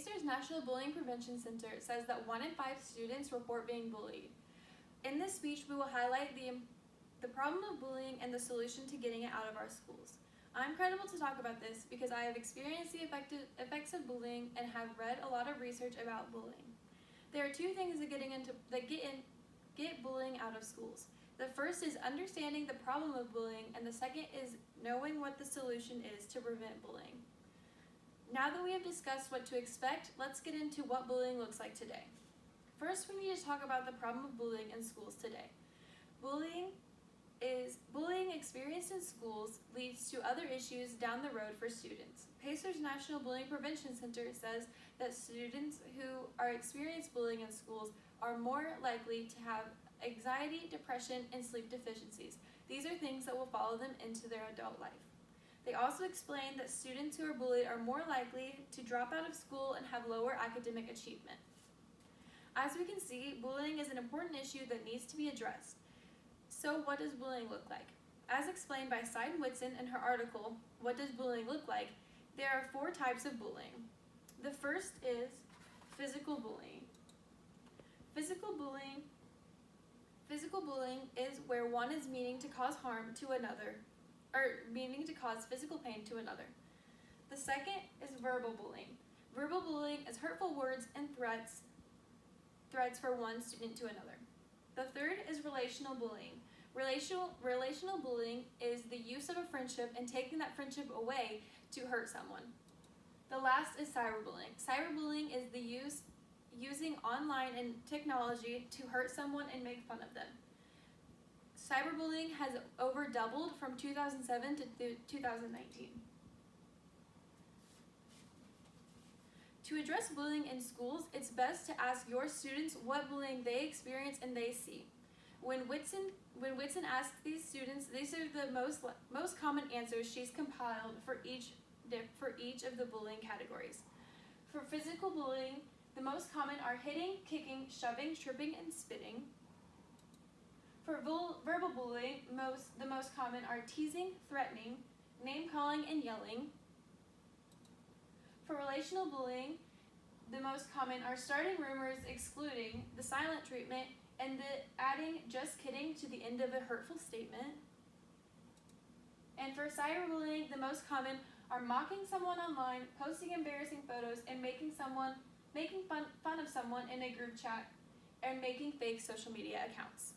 Pacer's National Bullying Prevention Center says that 1 in 5 students report being bullied. In this speech, we will highlight the problem of bullying and the solution to getting it out of our schools. I'm credible to talk about this because I have experienced the effects of bullying and have read a lot of research about bullying. There are two things that get bullying out of schools. The first is understanding the problem of bullying, and the second is knowing what the solution is to prevent bullying. Now that we have discussed what to expect, let's get into what bullying looks like today. First, we need to talk about the problem of bullying in schools today. Bullying experienced in schools leads to other issues down the road for students. Pacer's National Bullying Prevention Center says that students who are experiencing bullying in schools are more likely to have anxiety, depression, and sleep deficiencies. These are things that will follow them into their adult life. They also explain that students who are bullied are more likely to drop out of school and have lower academic achievement. As we can see, bullying is an important issue that needs to be addressed. So what does bullying look like? As explained by Seiden Whitson in her article, What Does Bullying Look Like?, there are 4 types of bullying. The first is physical bullying. Physical bullying is where one is meaning to cause harm to another, or meaning to cause physical pain to another. The second is verbal bullying. Verbal bullying is hurtful words and threats for one student to another. The third is relational bullying. Relational bullying is the use of a friendship and taking that friendship away to hurt someone. The last is cyberbullying. Cyberbullying is the using online and technology to hurt someone and make fun of them. Cyberbullying has over doubled from 2007 to 2019. To address bullying in schools, it's best to ask your students what bullying they experience and they see. When Whitson asks these students, these are the most common answers she's compiled for each of the bullying categories. For physical bullying, the most common are hitting, kicking, shoving, tripping, and spitting. For verbal bullying, the most common are teasing, threatening, name-calling, and yelling. For relational bullying, the most common are starting rumors, excluding, the silent treatment, and the adding just kidding to the end of a hurtful statement. And for cyberbullying, the most common are mocking someone online, posting embarrassing photos, and making fun of someone in a group chat, and making fake social media accounts.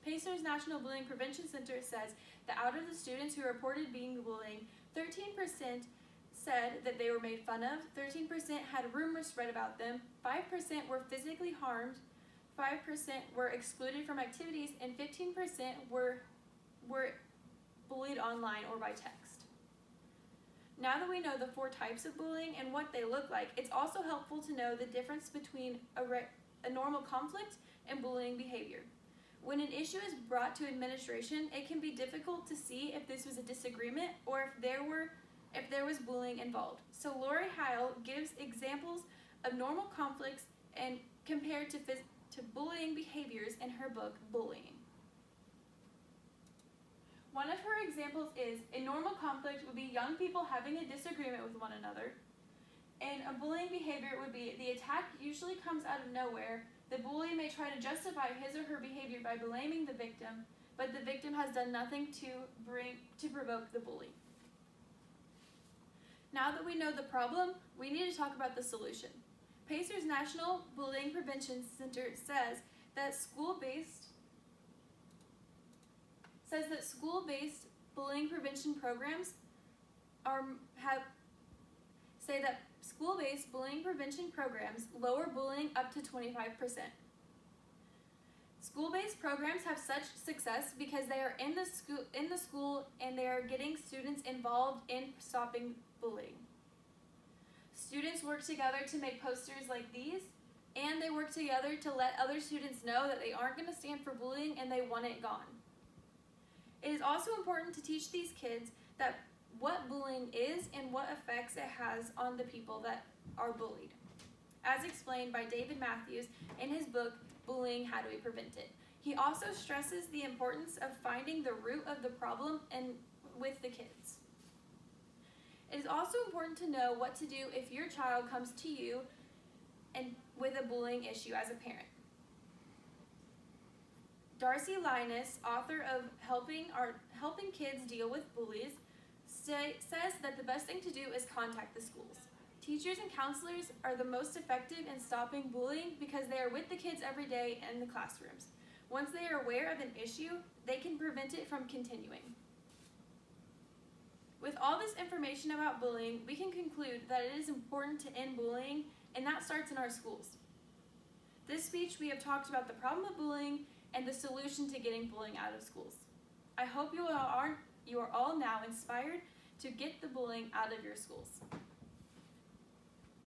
Pacer's National Bullying Prevention Center says that out of the students who reported being bullied, 13% said that they were made fun of, 13% had rumors spread about them, 5% were physically harmed, 5% were excluded from activities, and 15% were bullied online or by text. Now that we know the 4 types of bullying and what they look like, it's also helpful to know the difference between a normal conflict and bullying behavior. When an issue is brought to administration, it can be difficult to see if this was a disagreement or if there was bullying involved. So Lori Heil gives examples of normal conflicts and compared to bullying behaviors in her book, Bullying. One of her examples is, a normal conflict would be young people having a disagreement with one another, and a bullying behavior would be, the attack usually comes out of nowhere. The bully may try to justify his or her behavior by blaming the victim, but the victim has done nothing to provoke the bully. Now that we know the problem, we need to talk about the solution. Pacer's National Bullying Prevention Center says that school-based bullying prevention programs lower bullying up to 25%. School-based programs have such success because they are in the school and they are getting students involved in stopping bullying. Students work together to make posters like these, and they work together to let other students know that they aren't going to stand for bullying and they want it gone. It is also important to teach these kids that what bullying is and what effects it has on the people that are bullied, as explained by David Matthews in his book, Bullying, How Do We Prevent It? He also stresses the importance of finding the root of the problem with the kids. It is also important to know what to do if your child comes to you and with a bullying issue as a parent. Darcy Linus, author of Helping Kids Deal with Bullies, says that the best thing to do is contact the schools. Teachers and counselors are the most effective in stopping bullying because they are with the kids every day in the classrooms. Once they are aware of an issue, they can prevent it from continuing. With all this information about bullying, we can conclude that it is important to end bullying, and that starts in our schools. This speech, we have talked about the problem of bullying and the solution to getting bullying out of schools. I hope you are all now inspired to get the bullying out of your schools.